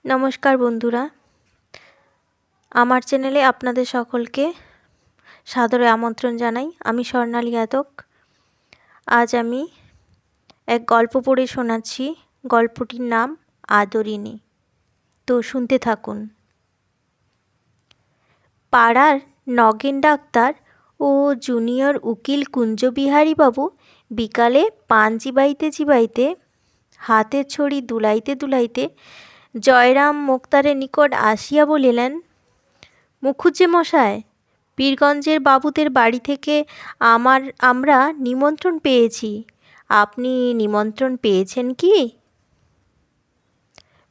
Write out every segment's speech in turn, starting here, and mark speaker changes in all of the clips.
Speaker 1: নমস্কার বন্ধুরা, আমার চ্যানেলে আপনাদের সকলকে সাদরে আমন্ত্রণ জানাই। আমি স্বর্ণালী ঘাতক। আজ আমি এক গল্প পড়ে শোনাচ্ছি। গল্পটির নাম আদরিণী। তো শুনতে থাকুন। পাড়ার নগেন ডাক্তার ও জুনিয়র উকিল কুঞ্জবিহারী বাবু বিকালে পান চিবাইতে হাতের ছড়ি দুলাইতে জয়রাম মোক্তারের নিকট আসিয়া বলিলেন, মুখুজ্জে মশায়, পীরগঞ্জের বাবুদের বাড়ি থেকে আমরা নিমন্ত্রণ পেয়েছি। আপনি নিমন্ত্রণ পেয়েছেন কি?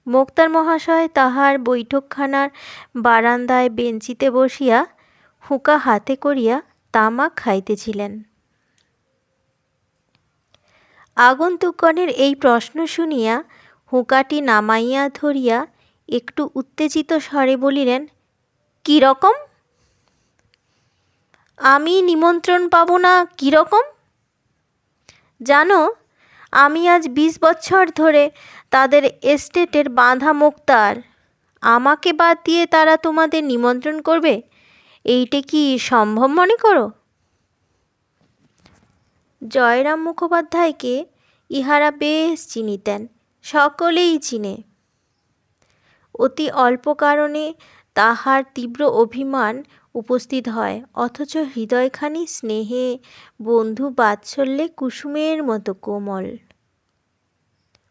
Speaker 1: মোক্তার মহাশয় তাহার বৈঠকখানার বারান্দায় বেঞ্চিতে বসিয়া হুঁকা হাতে করিয়া তামাক খাইতেছিলেন। আগন্তুকগণের এই প্রশ্ন শুনিয়া হুঁকাটি নামাইয়া ধরিয়া একটু উত্তেজিত স্বরে বলিলেন, কী রকম? আমি নিমন্ত্রণ পাব না কী রকম? জানো, আমি আজ 20 বছর ধরে তাদের এস্টেটের বাঁধা মোক্তার। আমাকে বাদ দিয়ে তারা তোমাদের নিমন্ত্রণ করবে, এইটে কি সম্ভব মনে করো? জয়রাম মুখোপাধ্যায়কে ইহারা বেশ চিনিতেন, সকলেই চিনে। অতি অল্প কারণে তাহার তীব্র অভিমান উপস্থিত হয়, অথচ হৃদয়খানি স্নেহে বন্ধু বাৎসল্যে কুসুমের মতো কোমল।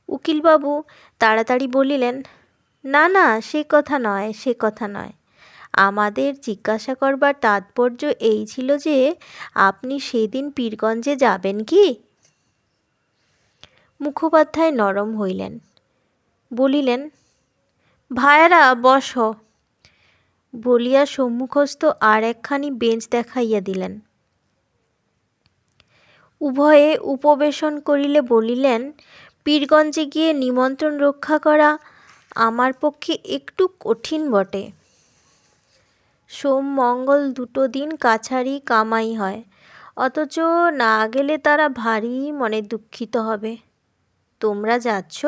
Speaker 1: উকিলবাবু তাড়াতাড়ি বলিলেন, না, সে কথা নয়। আমাদের জিজ্ঞাসা করবার তাৎপর্য এই ছিল যে আপনি সেদিন পীরগঞ্জে যাবেন কি? মুখোপাধ্যায় নরম হইলেন, বলিলেন, ভায়ারা বস বলিয়া সম্মুখস্থ আর একখানি বেঞ্চ দেখাইয়া দিলেন। উভয়ে উপবেশন করিলে বলিলেন, পীরগঞ্জে গিয়ে নিমন্ত্রণ রক্ষা করা আমার পক্ষে একটু কঠিন বটে। সোম মঙ্গল দুটো দিন কাছারি কামাই হয়, অথচ না গেলে তারা ভারী মনে দুঃখিত হবে। তোমরা যাচ্ছ?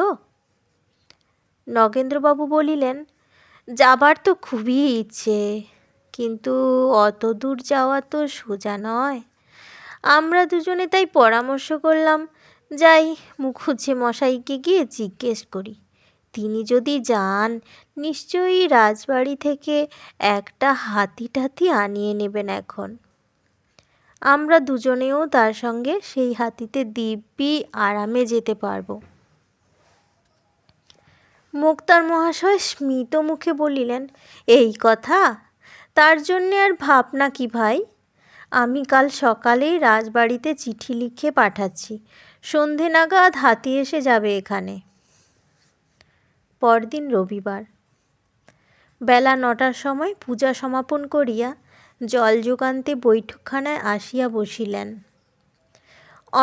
Speaker 1: নগেন্দ্রবাবু বলিলেন, যাবার তো খুবই ইচ্ছে, কিন্তু অত দূর যাওয়া তো সোজা নয়। আমরা দুজনে তাই পরামর্শ করলাম, যাই মুখুজ্জে মশাইকে গিয়ে জিজ্ঞেস করি। তিনি যদি যান, নিশ্চয়ই রাজবাড়ি থেকে একটা হাতি টাতি আনিয়ে নেবেন এখন। আমরা দুজনেও তার সঙ্গে সেই হাতিতে দিব্যি আরামে যেতে পারবো। মোক্তার মহাশয় স্মিত মুখে বলিলেন, এই কথা? তার জন্যে আর ভাবনা কি ভাই? আমি কাল সকালেই রাজবাড়িতে চিঠি লিখে পাঠাচ্ছি, সন্ধে নাগাদ হাতি এসে যাবে এখানে। পরদিন রবিবার বেলা 9টার সময় পূজা সমাপন করিয়া জল যোগান্তে বৈঠকখানায় আসিয়া বসিলেন।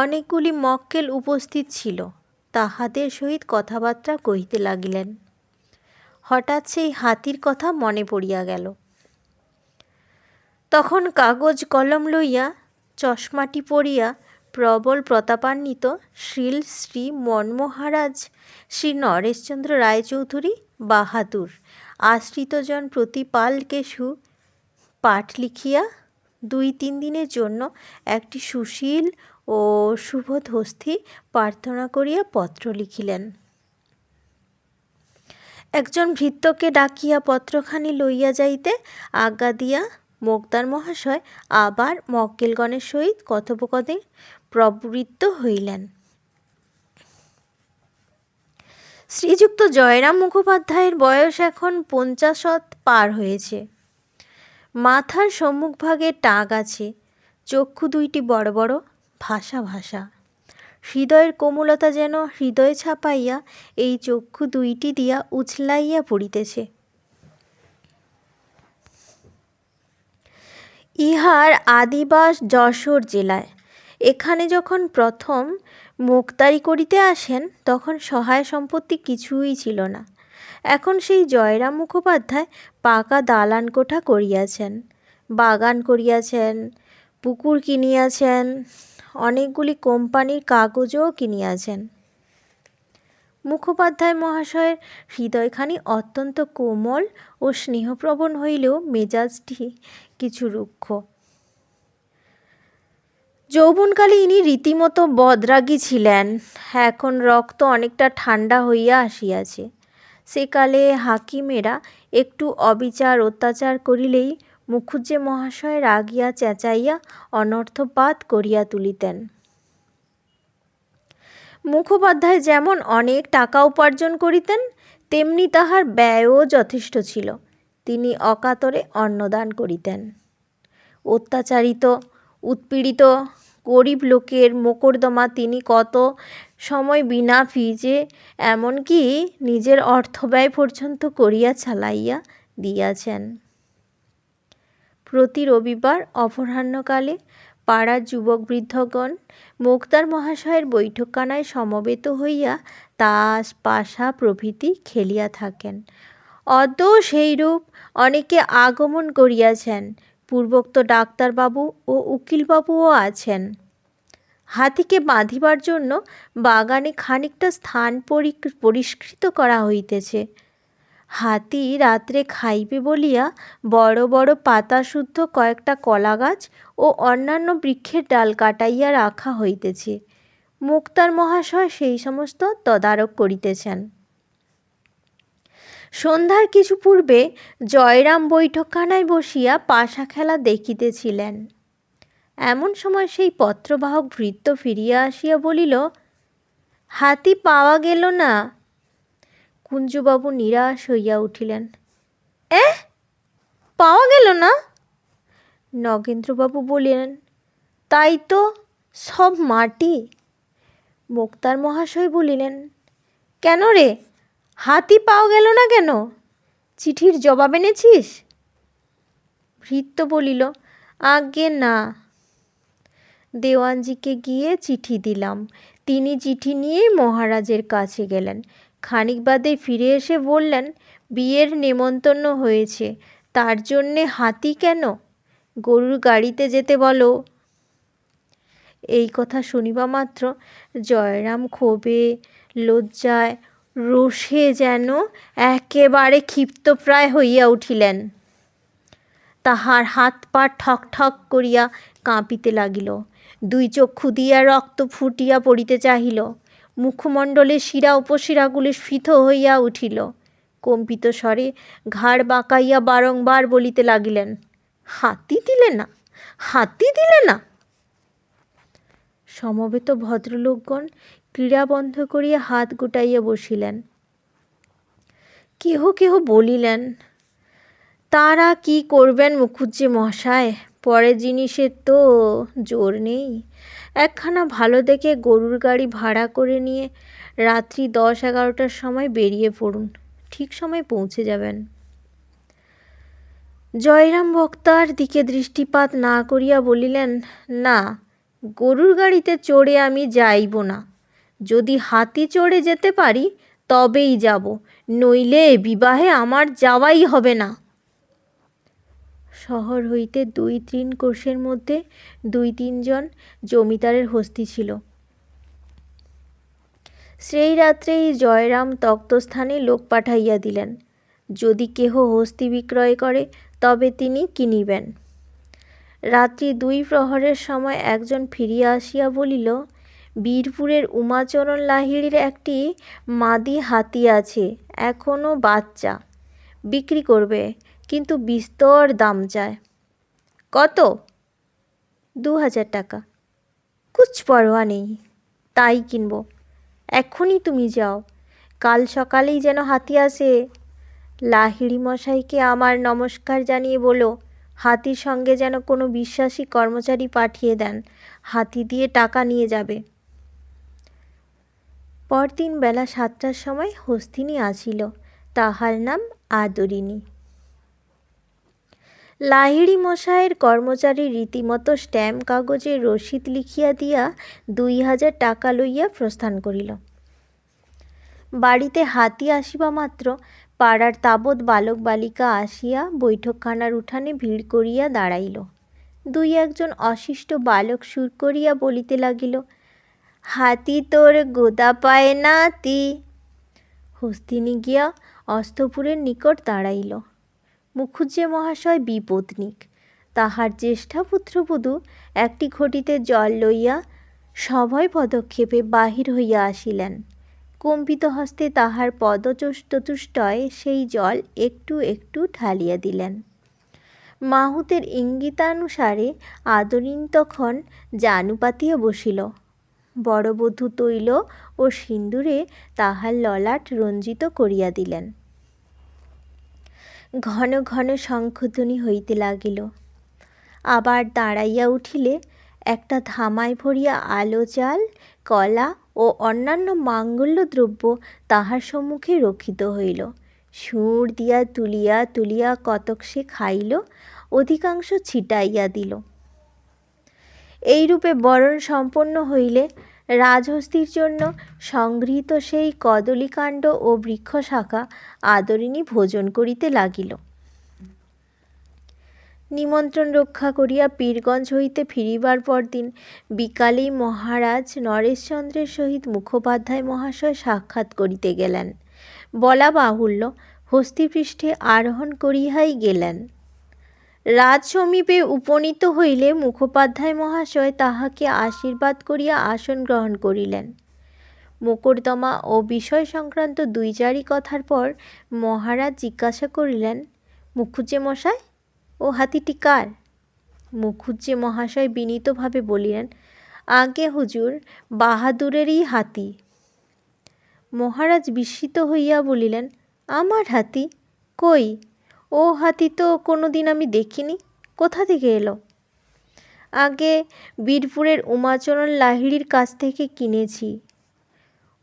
Speaker 1: অনেকগুলি মক্কেল উপস্থিত ছিল, তাহাদের সহিত কথাবার্তা কহিতে লাগিলেন। হঠাৎ সেই হাতির কথা মনে পড়িয়া গেল। তখন কাগজ কলম লইয়া, চশমাটি পরিয়া প্রবল প্রতাপান্বিত শ্রীল শ্রী মনমহারাজ শ্রী নরেশচন্দ্র রায়চৌধুরী বাহাদুর আশ্রিতজন প্রতিপালকেশু পাঠ লিখিয়া 2-3 দিনের জন্য একটি সুশীল ও শুভধস্থি প্রার্থনা করিয়া পত্র লিখিলেন। একজন ভৃত্যকে ডাকিয়া পত্রখানি লইয়া যাইতে আজ্ঞা দিয়া মোক্তার মহাশয় আবার মক্কেলগণের সহিত কথোপকথনে প্রবৃত্ত হইলেন। শ্রীযুক্ত জয়রাম মুখোপাধ্যায়ের বয়স এখন 50 পার হয়েছে। মাথার সম্মুখভাগে টাক আছে, চক্ষু দুইটি বড় বড়, ভাসা। হৃদয়ের কোমলতা যেন হৃদয় ছাপাইয়া এই চক্ষু দুইটি দিয়া উছলাইয়া পড়িতেছে। ইহার আদিবাস যশোর জেলায়। এখানে যখন প্রথম মোক্তারি করিতে আসেন, তখন সহায় সম্পত্তি কিছুই ছিল না। এখন সেই জয়রাম মুখোপাধ্যায় পাকা দালান কোঠা করিয়াছেন, বাগান করিয়াছেন, পুকুর কিনিয়াছেন, অনেকগুলি কোম্পানির কাগজও কিনিয়াছেন। মুখোপাধ্যায় মহাশয়ের হৃদয়খানি অত্যন্ত কোমল ও স্নেহপ্রবণ হইলেও মেজাজটি কিছু রুক্ষ। যৌবনকালে ইনি রীতিমতো বদরাগী ছিলেন। এখন রক্ত অনেকটা ঠান্ডা হইয়া আসিয়াছে। সেকালে হাকিমেরা একটু অবিচার অত্যাচার করিলেই মুখুজ্জে মহাশয় রাগিয়া চেঁচাইয়া অনর্থপাত করিয়া তুলিতেন। মুখোপাধ্যায় যেমন অনেক টাকা উপার্জন করিতেন, তেমনি তাহার ব্যয়ও যথেষ্ট ছিল। তিনি অকাতরে অন্নদান করিতেন। অত্যাচারিত উৎপীড়িত গরিব লোকের মোকদ্দমা তিনি কত সময় বিনা ফিজে, এমনকি নিজের অর্থব্যয় পর্যন্ত করিয়া চালাইয়া দিয়াছেন। প্রতি রবিবার অপরাহ্নকালে পাড়ার যুবক বৃদ্ধগণ মোক্তার মহাশয়ের বৈঠকখানায় সমবেত হইয়া তাস পাশা প্রভৃতি খেলিয়া থাকেন। অদ্য সেইরূপ অনেকে আগমন করিয়াছেন। পূর্বোক্ত ডাক্তারবাবু ও উকিলবাবুও আছেন। হাতিকে বাঁধিবার জন্য বাগানে খানিকটা স্থান পরিষ্কৃত করা হইতেছে। হাতি রাত্রে খাইবে বলিয়া বড় বড় পাতাশুদ্ধ কয়েকটা কলা গাছ ও অন্যান্য বৃক্ষের ডাল কাটাইয়া রাখা হইতেছে। মোক্তার মহাশয় সেই সমস্ত তদারক করিতেছেন। সন্ধ্যার কিছু পূর্বে জয়রাম বৈঠকখানায় বসিয়া পাশা খেলা দেখিতেছিলেন। এমন সময় সেই পত্রবাহক ভৃত্য ফিরিয়া আসিয়া বলিল, হাতি পাওয়া গেল না। কুঞ্জবাবু নিরাশ হইয়া উঠিলেন। পাওয়া গেল না? নগেন্দ্রবাবু বলিলেন, তাই তো, সব মাটি। মোক্তার মহাশয় বলিলেন, কেন রে, হাতি পাওয়া গেল না কেন? চিঠির জবাব এনেছিস? ভৃত্য বলিল, আজ্ঞে না। দেওয়ানজিকে গিয়ে চিঠি দিলাম। তিনি চিঠি নিয়ে মহারাজের কাছে গেলেন। খানিক বাদে ফিরে এসে বললেন, বিয়ের নেমন্তন্ন হয়েছে, তার জন্যে হাতি কেন? গরুর গাড়িতে যেতে বলো। এই কথা শুনিবা মাত্র জয়রাম ক্ষোভে লজ্জায় রোষে যেন একেবারে ক্ষিপ্তপ্রায় হইয়া উঠিলেন। তাহার হাত পা ঠক ঠক করিয়া কাঁপিতে লাগিল। দুই চক্ষু দিয়া রক্ত ফুটিয়া পড়িতে চাহিল। মুখমণ্ডলের শিরা উপশিরাগুলি স্ফীত হইয়া উঠিল। কম্পিত স্বরে ঘাড় বাঁকাইয়া বারংবার বলিতে লাগিলেন, হাতি দিলে না, হাতি দিলে না। সমবেত ভদ্রলোকগণ ক্রীড়া বন্ধ করিয়া হাত গুটাইয়া বসিলেন। কেহ কেহ বলিলেন, তারা কি করবেন মুখুজ্জে মশায়, পরের জিনিসের তো জোর নেই। একখানা ভালো দেখে গরুর গাড়ি ভাড়া করে নিয়ে রাত্রি 10-11টার সময় বেরিয়ে পড়ুন, ঠিক সময় পৌঁছে যাবেন। জয়রাম বক্তার দিকে দৃষ্টিপাত না করিয়া বলিলেন, না, গরুর গাড়িতে চড়ে আমি যাইব না। যদি হাতি চড়ে যেতে পারি তবেই যাব, নইলে বিবাহে আমার যাওয়াই হবে না। শহর হইতে 2-3 কোষের মধ্যে 2-3 জন জমিদারের হস্তি ছিল। সেই রাত্রেই জয়রাম তক্তস্থানে লোক পাঠাইয়া দিলেন, যদি কেহ হস্তি বিক্রয় করে তবে তিনি কিনিবেন। রাত্রি 2 প্রহরের সময় একজন ফিরিয়া আসিয়া বলিল, বীরপুরের উমাচরণ লাহিড়ির একটি মাদি হাতি আছে, এখনও বাচ্চা, বিক্রি করবে, কিন্তু বিস্তর দাম চায়। কত? 2000 টাকা। কুছ পরোয়া নেই, তাই কিনব। এখনই তুমি যাও, কাল সকালেই যেন হাতি আসে। লাহিড়ি মশাইকে আমার নমস্কার জানিয়ে বলো, হাতির সঙ্গে যেন কোনো বিশ্বাসী কর্মচারী পাঠিয়ে দেন, হাতি দিয়ে টাকা নিয়ে যাবে। পরদিন বেলা 7টার সময় হস্তিনী আসিল। তাহার নাম আদরিণী। লাহিড়ি মশাইয়ের কর্মচারী রীতিমতো স্ট্যাম্প কাগজে রসিদ লিখিয়া দিয়া 2000 টাকা লইয়া প্রস্থান করিল। বাড়িতে হাতি আসিবা মাত্র পাড়ার তাবৎ বালক বালিকা আসিয়া বৈঠকখানার উঠানে ভিড় করিয়া দাঁড়াইল। 2-1 জন অশিষ্ট বালক সুর করিয়া বলিতে লাগিল, হাতি তোর গোদা পায় নাতি। হস্তিনী গিয়া অস্তপুরের নিকট দাঁড়াইল। মুখুজ্জে মহাশয় বিপত্নিক, তাহার জ্যেষ্ঠা পুত্রবধূ একটি ঘটিতে জল লইয়া সভয় পদক্ষেপে বাহির হইয়া আসিলেন। কম্পিত হস্তে তাহার পদচতুষ্টয়ে সেই জল একটু একটু ঢালিয়া দিলেন। মাহুতের ইঙ্গিতানুসারে আদরিণী তখন জানু পাতিয়া বসিল। বড়বধূ তৈল ও সিন্দুরে তাহার ললাট রঞ্জিত করিয়া দিলেন। ঘন ঘন শঙ্খধ্বনি হইতে লাগিল। আবার দাঁড়াইয়া উঠিলে একটা ধামায় ভরিয়া আলো চাল, কলা ও অন্যান্য মাঙ্গল্যদ্রব্য তাহার সম্মুখে রক্ষিত হইল। সুর দিয়া তুলিয়া তুলিয়া কতক সে খাইল, অধিকাংশ ছিটাইয়া দিল। এইরূপে বরণ সম্পন্ন হইলে রাজহস্তীর জন্য সংগৃহীত সেই কদলীকাণ্ড ও বৃক্ষশাখা আদরিণী ভোজন করিতে লাগিল। নিমন্ত্রণ রক্ষা করিয়া পীরগঞ্জ হইতে ফিরিবার পরদিন বিকালেই মহারাজ নরেশচন্দ্রের সহিত মুখোপাধ্যায় মহাশয় সাক্ষাৎ করিতে গেলেন। বলা বাহুল্য, হস্তিপৃষ্ঠে আরোহণ করিয়াই গেলেন। রাজ সমীপে উপনীত হইলে মুখোপাধ্যায় মহাশয় তাহাকে আশীর্বাদ করিয়া আসন গ্রহণ করিলেন। মোকদ্দমা ও বিষয় সংক্রান্ত 2-4 কথার পর মহারাজ জিজ্ঞাসা করিলেন, মুখুজ্জে মশাই, ও হাতিটি কার? মুখুজ্জে মহাশয় বিনীতভাবে বলিলেন, আজ্ঞে হুজুর, বাহাদুরেরই হাতি। মহারাজ বিস্মিত হইয়া বলিলেন, আমার হাতি? কই, ও হাতি তো কোনো দিন আমি দেখিনি, কোথা থেকে এলো? আগে বীরপুরের উমাচরণ লাহিড়ীর কাছ থেকে কিনেছি।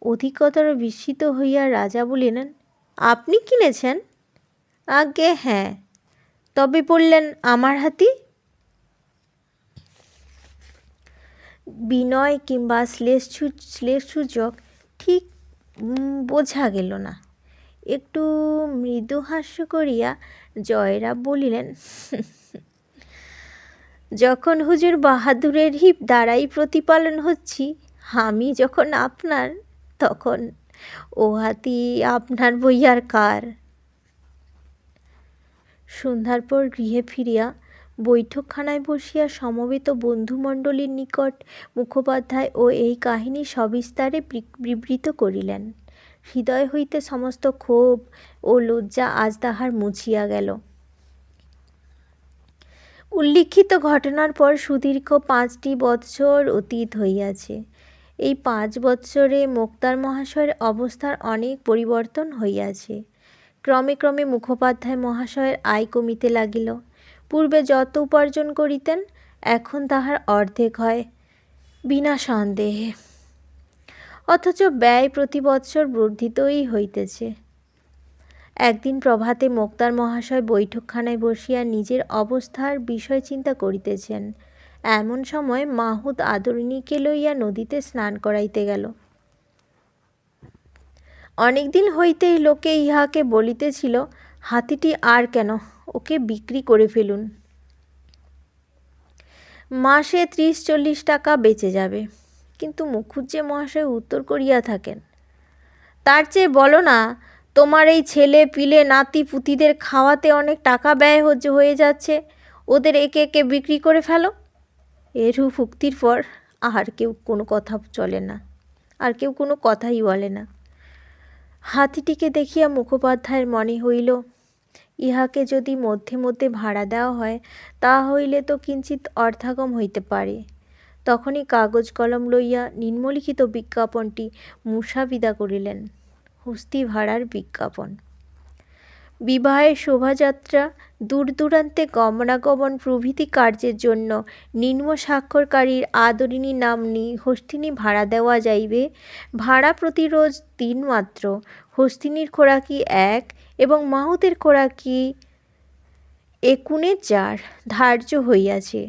Speaker 1: অধিকতর বিস্মিত হইয়া রাজা বলিলেন, আপনি কিনেছেন? আজ্ঞে হ্যাঁ। তবে বললেন আমার হাতি? বিনয় কিংবা শ্লেষসূচক ঠিক বোঝা গেল না। একটু মৃদু হাস্য করিয়া জয়রাব বলিলেন, যখন হুজুর বাহাদুরেরই দ্বারাই প্রতিপালন হচ্ছি, আমি যখন আপনার, তখন ও হাতি আপনার বই আর কার? সন্ধ্যার পর গৃহে ফিরিয়া বৈঠকখানায় বসিয়া সমবেত বন্ধুমণ্ডলীর নিকট মুখোপাধ্যায় ও এই কাহিনী সবিস্তারে বিবৃত করিলেন। হৃদয় হইতে সমস্ত ক্ষোভ ও লজ্জা আজ তাহার মুছিয়া গেল। উল্লিখিত ঘটনার পর সুদীর্ঘ 5টি বৎসর অতীত হইয়াছে। এই 5 বৎসরে মোক্তার মহাশয়ের অবস্থার অনেক পরিবর্তন হইয়াছে। ক্রমে ক্রমে মুখোপাধ্যায় মহাশয়ের আয় কমিতে লাগিল। পূর্বে যত উপার্জন করিতেন, এখন তাহার অর্ধেক হয় বিনা সন্দেহে, অথচ ব্যয় প্রতি বৎসর বর্ধিতই হইতেছে। একদিন প্রভাতে মোক্তার মহাশয় বৈঠকখানায় বসিয়া নিজের অবস্থার বিষয় চিন্তা করিতেছেন। এমন সময় মাহুত আদরিণীকে লইয়া নদীতে স্নান করাইতে গেল। অনেকদিন হইতেই লোকে ইহাকে বলিতেছিল, হাতিটি আর কেন, ওকে বিক্রি করে ফেলুন, মাসে 30-40 টাকা বেঁচে যাবে। কিন্তু মুখুজ্জে মহাশয় উত্তর করিয়া থাকেন, তার চেয়ে বলো না, তোমার এই ছেলে পিলে নাতি পুতিদের খাওয়াতে অনেক টাকা ব্যয় হয়ে যাচ্ছে, ওদের একে একে বিক্রি করে ফেলো। এরূপ উক্তির পর আর কেউ কোনো কথা চলে না, আর কেউ কোনো কথাই বলে না। হাতিটিকে দেখিয়া মুখোপাধ্যায়ের মনে হইল, ইহাকে যদি মধ্যে মধ্যে ভাড়া দেওয়া হয়, তা হইলে তো কিঞ্চিৎ অর্থাগম হইতে পারে। তখনই কাগজ কলম লইয়া নিম্নলিখিত বিজ্ঞাপনটি মূষাবিদা করিলেন। হস্তি ভাড়ার বিজ্ঞাপন। বিবাহের শোভাযাত্রা, দূর দূরান্তে গমনাগমন প্রভৃতি কার্যের জন্য নিম্ন স্বাক্ষরকারীর আদরিণী নাম্নী হস্তিনী ভাড়া দেওয়া যাইবে। ভাড়া প্রতি রোজ 3 মাত্র। হস্তিনীর খোরাকি 1 এবং মাহুতের খোরাকি 4 ধার্য হইয়াছে।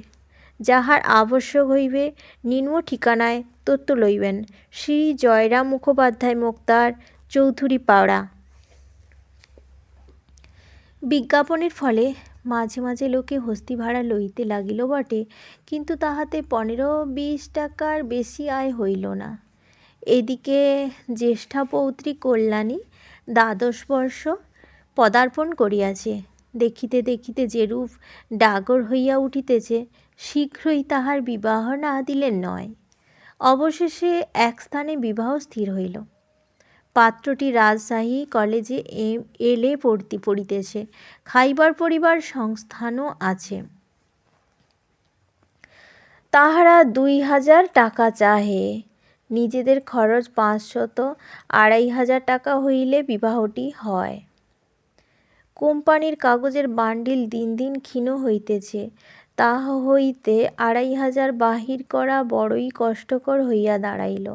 Speaker 1: যাহার আবশ্যক হইবে নিম্ন ঠিকানায় তথ্য লইবেন। শ্রী জয়রাম মুখোপাধ্যায়, মোক্তার, চৌধুরী পাড়া। বিজ্ঞাপনের ফলে মাঝে মাঝে লোকে হস্তি ভাড়া লইতে লাগিল বটে, কিন্তু তাহাতে 15-20 টাকার বেশি আয় হইল না। এদিকে জ্যেষ্ঠা পৌত্রী কল্যাণী দ্বাদশ বর্ষ পদার্পণ করিয়াছে। দেখিতে দেখিতে যেরূপ ডাগর হইয়া উঠিতেছে, শীঘ্রই তাহার বিবাহ না দিলেন নয়। অবশেষে এক স্থানে বিবাহ স্থির হইল। পাত্রটি রাজশাহী কলেজে এলে পড়িতেছে, খাইবার পরিবার সংস্থানও আছে। তাহারা 2000 টাকা চাহে। নিজেদের খরচ 500-2500 টাকা হইলে বিবাহটি হয়। কোম্পানির কাগজের বান্ডিল দিন দিন ক্ষীণ হইতেছে, তাহা হইতে 2500 বাহির করা বড়ই কষ্টকর হইয়া দাঁড়াইল।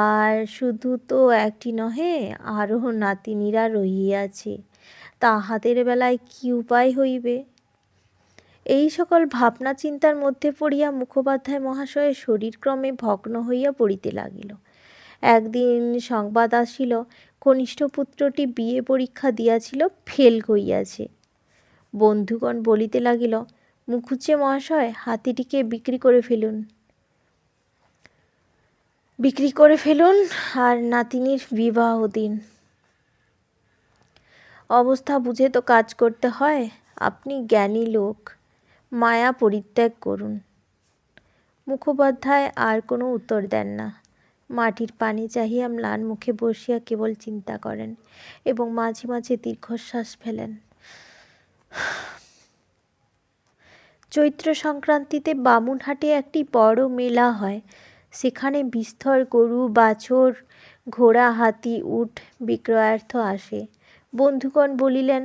Speaker 1: আর শুধু তো একটি নহে, আরও নাতিনীরা রহিয়াছে, তাহাদের বেলায় কি উপায় হইবে? এই সকল ভাবনা চিন্তার মধ্যে পড়িয়া মুখোপাধ্যায় মহাশয়ের শরীর ক্রমে ভগ্ন হইয়া পড়িতে লাগিল। একদিন সংবাদ আসিল, কনিষ্ঠ পুত্রটি বিয়ে পরীক্ষা দিয়াছিল, ফেল হইয়াছে। বন্ধুগণ বলিতে লাগিল, মুখুজ্জে মহাশয়, হাতিটিকে বিক্রি করে ফেলুন আর নাতিনীর বিবাহ দিন। অবস্থা বুঝে তো কাজ করতে হয়। আপনি জ্ঞানী লোক, মায়া পরিত্যাগ করুন। মুখোপাধ্যায় আর কোনো উত্তর দেন না। মাটির পানি চাহিয়া ম্লান মুখে বসিয়া কেবল চিন্তা করেন এবং মাঝে মাঝে দীর্ঘশ্বাস ফেলেন। চৈত্র সংক্রান্তিতে বামুনহাটে একটি বড় মেলা হয়। সেখানে বিস্তর গরু, বাছর, ঘোড়া, হাতি, উট বিক্রয়ার্থ আসে। বন্ধুগণ বলিলেন,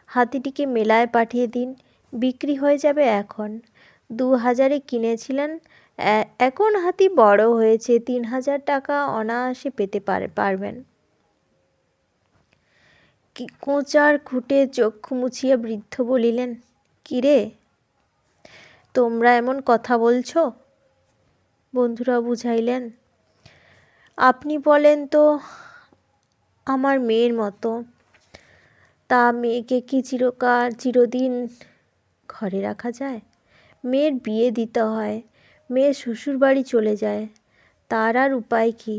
Speaker 1: হাতিটিকে মেলায় পাঠিয়ে দিন, বিক্রি হয়ে যাবে এখন। 2000-এ কিনেছিলেন, এখন হাতি বড় হয়েছে, 3000 টাকা অনায়াসে পেতে পারবেন। কোঁচার খুঁটে চক্ষু মুছিয়া বৃদ্ধ বলিলেন, কিরে, তোমরা এমন কথা বলছ? বন্ধুরা বুঝাইলেন, আপনি বলেন তো, আমার মেয়ের মতো, তা মেয়েকে কি চিরদিন ঘরে রাখা যায়? মেয়ের বিয়ে দিতে হয়, মেয়ে শ্বশুর বাড়ি চলে যায়, তার আর উপায় কি?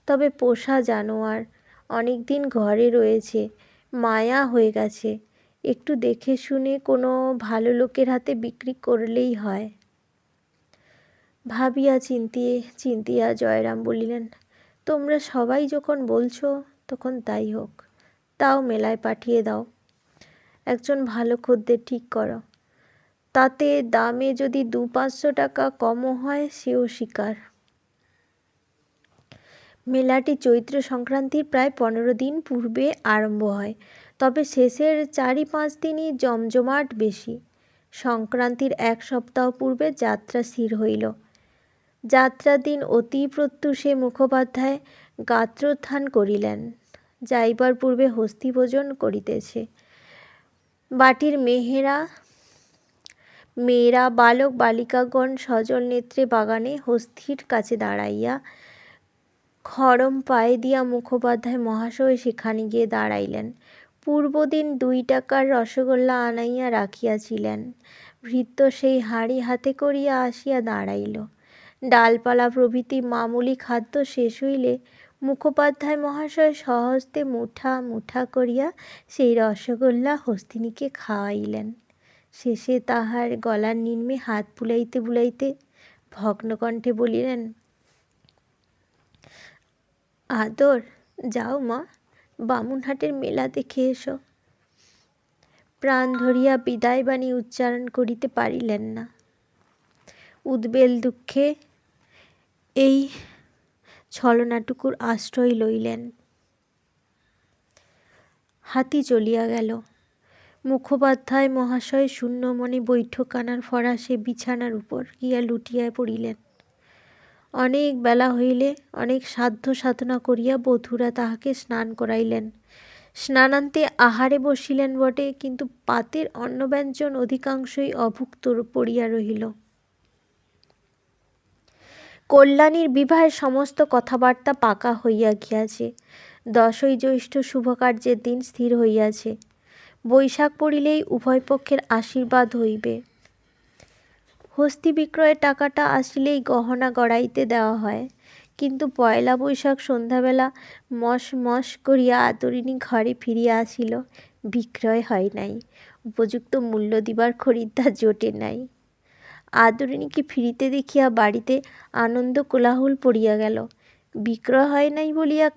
Speaker 1: তবে পোষা জানোয়ার অনেক দিন ঘরে রয়েছে, মায়া হয়ে গেছে, একটু দেখে শুনে কোনো ভালো লোকের হাতে বিক্রি করলেই হয়। ভাবিয়া চিন্তিয়া জয়রাম বলিলেন, তোমরা সবাই যখন বলছো, তখন তাই হোক। তাও মেলায় পাঠিয়ে দাও। একজন ভালো খদ্দের ঠিক করো, তাতে দামে যদি 200-500 টাকা কমও হয়, সেও স্বীকার। মেলাটি চৈত্র সংক্রান্তির প্রায় 15 দিন পূর্বে আরম্ভ হয়, তবে শেষের 4-5 দিনই জমজমাট বেশি। সংক্রান্তির 1 সপ্তাহ পূর্বে যাত্রা স্থির হইল। যাত্রার দিন অতি প্রত্যুষে মুখোপাধ্যায় গাত্রোত্থান করিলেন। যাইবার পূর্বে হস্তি ভোজন করিতেছে। বাটির মেয়েরা বালক বালিকাগণ সজল নেত্রে বাগানে হস্তির কাছে দাঁড়াইয়া খড়ম পায়ে দিয়া মুখোপাধ্যায় মহাশয় সেখানে গিয়ে দাঁড়াইলেন। পূর্বদিন 2 টাকার রসগোল্লা আনাইয়া রাখিয়াছিলেন। ভৃত্য সেই হাঁড়ি হাতে করিয়া আসিয়া দাঁড়াইল। ডালপালা প্রভৃতি মামুলি খাদ্য শেষ হইলে মুখোপাধ্যায় মহাশয় স্বহস্তে মুঠা মুঠা করিয়া সেই রসগোল্লা হস্তিনীকে খাওয়াইলেন। শেষে তাহার গলার নিম্নে হাত বুলাইতে বুলাইতে ভগ্নকণ্ঠে বলিলেন, আদর, যাও মা, বামুনহাটের মেলা দেখে এসো। প্রাণ ধরিয়া বিদায় বাণী উচ্চারণ করিতে পারিলেন না। উদ্বেল দুঃখে এই ছলনাটুকুর আশ্রয় লইলেন। হাতি চলিয়া গেল। মুখোপাধ্যায় মহাশয় শূন্য মনে বৈঠকখানার ফরাসে বিছানার উপর গিয়া লুটিয়া পড়িলেন। অনেক বেলা হইলে অনেক সাধ্য সাধনা করিয়া বধূরা তাহাকে স্নান করাইলেন। স্নানান্তে আহারে বসিলেন বটে, কিন্তু পাতের অন্নব্যঞ্জন অধিকাংশই অভুক্ত পড়িয়া রহিল। কল্যাণীর বিবাহের সমস্ত কথাবার্তা পাকা হইয়া গিয়াছে। 10ই জ্যৈষ্ঠ শুভকার্যের দিন স্থির হইয়াছে। বৈশাখ পড়িলেই উভয় পক্ষের আশীর্বাদ হইবে। হস্তি বিক্রয়ের টাকাটা আসিলেই গহনা গড়াইতে দেওয়া হয়, কিন্তু পয়লা বৈশাখ সন্ধ্যাবেলা মশ মশ করিয়া আদরিণী ঘরে ফিরিয়া আসিল। বিক্রয় হয় নাই, উপযুক্ত মূল্য দিবার খরিদ্দার জোটে নাই। আদরিণীকে ফিরিতে দেখিয়া বাড়িতে আনন্দ কোলাহল পড়িয়া গেল। বিক্রয় হয় নাই বলিয়া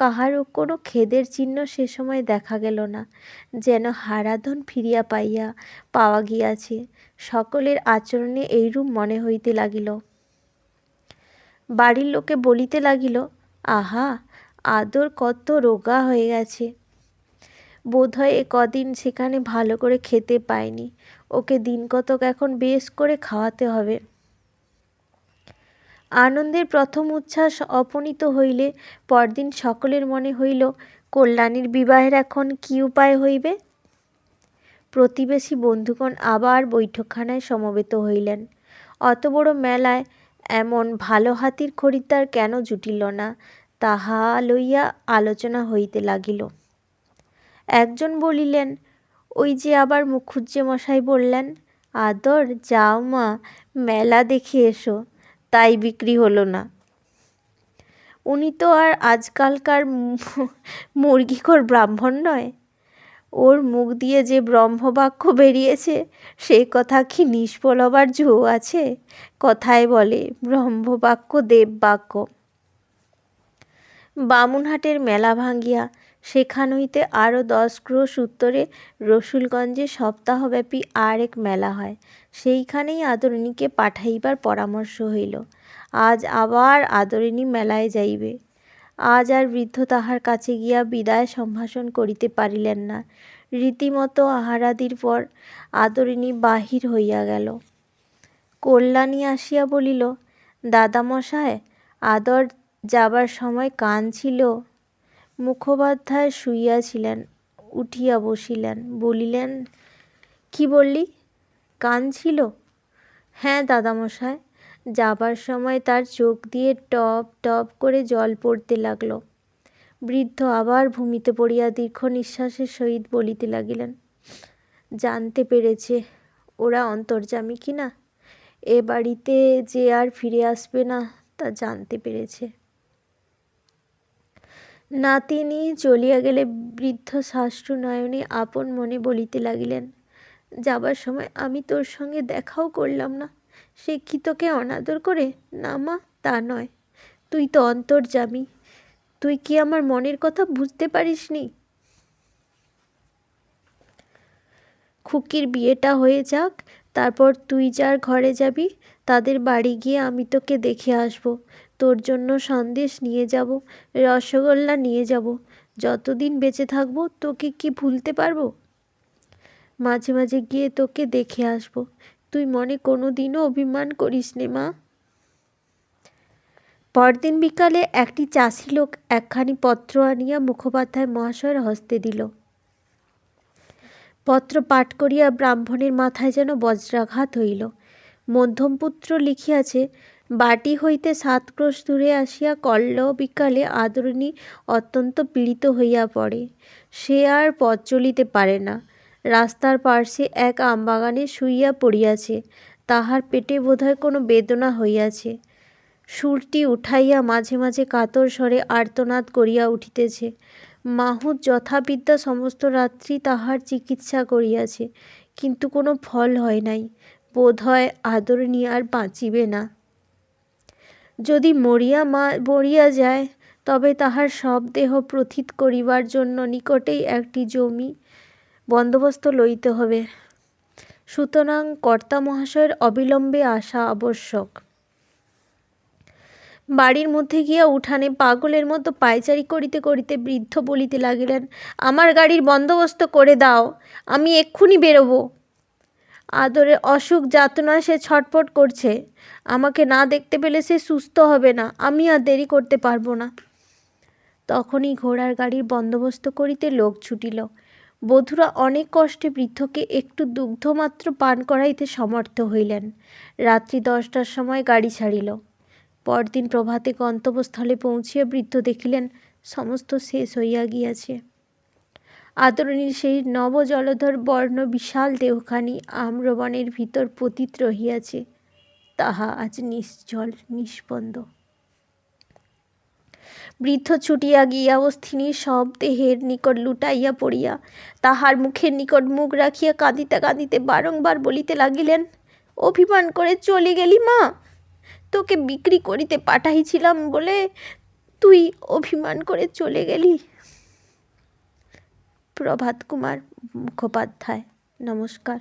Speaker 1: কাহারও কোনো খেদের চিহ্ন সে সময় দেখা গেল না, যেন হারাধন ফিরিয়া পাওয়া গিয়াছে। সকলের আচরণে এইরূপ মনে হইতে লাগিল। বাড়ির লোকে বলিতে লাগিল, আহা, আদর কত রোগা হয়ে গেছে, বোধহয় কদিন সেখানে ভালো করে খেতে পায়নি, ওকে দিন কতক এখন বেশ করে খাওয়াতে হবে। আনন্দের প্রথম উচ্ছ্বাস অপনীত হইলে পরদিন সকলের মনে হইল, কল্যাণীর বিবাহের এখন কি উপায় হইবে। প্রতিবেশী বন্ধুগণ আবার বৈঠকখানায় সমবেত হইলেন। অত বড় মেলায় এমন ভালো হাতির খরিদ্দার কেন জুটিল না, তাহা লইয়া আলোচনা হইতে লাগিল। একজন বলিলেন, ওই যে আবার মুখুজ্জে মশাই বললেন, আদর যাও মা, মেলা দেখে এসো, তাই বিক্রি হলো না। উনি তো আর আজকালকার মুরগিখোর ব্রাহ্মণ নয়, ওর মুখ দিয়ে যে ব্রহ্মবাক্য বেরিয়েছে সে কথা কি নিষ্ফল হবার জো আছে? কথায় বলে ব্রহ্মবাক্য দেববাক্য। বামুনহাটের মেলা ভাঙ্গিয়া সেখান হইতে আরও 10 ক্রোশ উত্তরে রসুলগঞ্জে সপ্তাহব্যাপী আর এক মেলা হয়। সেইখানেই আদরিণীকে পাঠাইবার পরামর্শ হইল। আজ আবার আদরিণী মেলায় যাইবে। আজ আর বৃদ্ধ তাহার কাছে গিয়া বিদায় সম্ভাষণ করিতে পারিলেন না। রীতিমতো আহারাদির পর আদরিণী বাহির হইয়া গেল। কল্যাণী আসিয়া বলিল, দাদামশায়, আদর যাবার সময় কাঁদছিল। মুখোপাধ্যায় শুইয়াছিলেন, উঠিয়া বসিলেন, বলিলেন, কি বললি, কাঁদছিল? হ্যাঁ দাদামশায়, যাবার সময় তার চোখ দিয়ে টপ টপ করে জল পড়তে লাগল। বৃদ্ধ আবার ভূমিতে পড়িয়া দীর্ঘ নিঃশ্বাসের সহিত বলিতে লাগিলেন, জানতে পেরেছে ওরা অন্তর্যামী কিনা, এ বাড়িতে যে আর ফিরে আসবে না তা জানতে পেরেছে। নাতিনী চলিয়া গেলে বৃদ্ধ সাশ্রু নয়নে আপন মনে বলিতে লাগিলেন, যাবার সময় আমি তোর সঙ্গে দেখাও করলাম না, সে কি তোকে অনাদর করে? না মা, তা নয়, তুই তো অন্তর্যামী, তুই কি আমার মনের কথা বুঝতে পারিসনি? খুকির বিয়েটা হয়ে যাক, তারপর তুই যার ঘরে যাবি তাদের বাড়ি গিয়ে আমি তোকে দেখে আসব, তোর জন্য সন্দেশ নিয়ে যাব, রসগোল্লা নিয়ে যাব। যতদিন বেঁচে থাকবো তোকে কি ভুলতে পারবো? মাঝে মাঝে গিয়ে তোকে দেখে আসব, তুই মনে কোনো দিনও অভিমান করিস নে মা। পরদিন বিকালে একটি চাষি লোক একখানি পত্র আনিয়া মুখোপাধ্যায় মহাশয়ের হস্তে দিল। পত্র পাঠ করিয়া ব্রাহ্মণের মাথায় যেন বজ্রাঘাত হইল। মধ্যমপুত্র লিখিয়াছে, বাটি হইতে 7 ক্রোশ দূরে আসিয়া কল্ল বিকালে আদরিণী অত্যন্ত পীড়িত হইয়া পড়ে। সে আর পথ চলিতে পারে না। রাস্তার পার্শ্বে এক আমবাগানে শুইয়া পড়িয়াছে। তাহার পেটে বোধহয় কোনো বেদনা হইয়াছে। সুরটি উঠাইয়া মাঝে মাঝে কাতর স্বরে আর্তনাদ করিয়া উঠিতেছে। মাহুত যথাবিদ্যা সমস্ত রাত্রি তাহার চিকিৎসা করিয়াছে, কিন্তু কোনো ফল হয় নাই। বোধ হয় আদরিণী আর বাঁচিবে না। যদি মরিয়া যায় তবে তাহার সব দেহ প্রথিত করিবার জন্য নিকটেই একটি জমি বন্দোবস্ত লইতে হবে। সুতরাং কর্তামহাশয়ের অবিলম্বে আসা আবশ্যক। বাড়ির মধ্যে গিয়া উঠানে পাগলের মতো পায়চারি করিতে করিতে বৃদ্ধ বলিতে লাগিলেন, আমার গাড়ির বন্দোবস্ত করে দাও, আমি এক্ষুনি বেরোবো। আদরের অসুখ যাতনা সে ছটফট করছে, আমাকে না দেখতে পেলে সে সুস্থ হবে না, আমি আর দেরি করতে পারবো না। তখনই ঘোড়ার গাড়ির বন্দোবস্ত করিতে লোক ছুটিল। বধূরা অনেক কষ্টে বৃদ্ধকে একটু দুগ্ধ মাত্র পান করাইতে সমর্থ হইলেন। রাত্রি 10টার সময় গাড়ি ছাড়িল। পরদিন প্রভাতে গন্তব্যস্থলে পৌঁছিয়া বৃদ্ধ দেখিলেন সমস্ত শেষ হইয়া গিয়াছে। আদরিণীর সেই নব জলধর বর্ণ বিশাল দেহখানি আম্রবনের ভিতর পতিত রহিয়াছে, তাহা আজ নিশ্চল নিস্পন্দ। বৃদ্ধ ছুটিয়া গিয়া অস্থিনীর সব দেহের নিকট লুটাইয়া পড়িয়া তাহার মুখের নিকট মুখ রাখিয়া কাঁদিতে কাঁদিতে বারংবার বলিতে লাগিলেন, অভিমান করে চলে গেলি মা, তোকে বিক্রি করিতে পাঠাইছিলাম বলে তুই অভিমান করে চলে গেলি। প্রভাত কুমার মুখোপাধ্যায়। নমস্কার।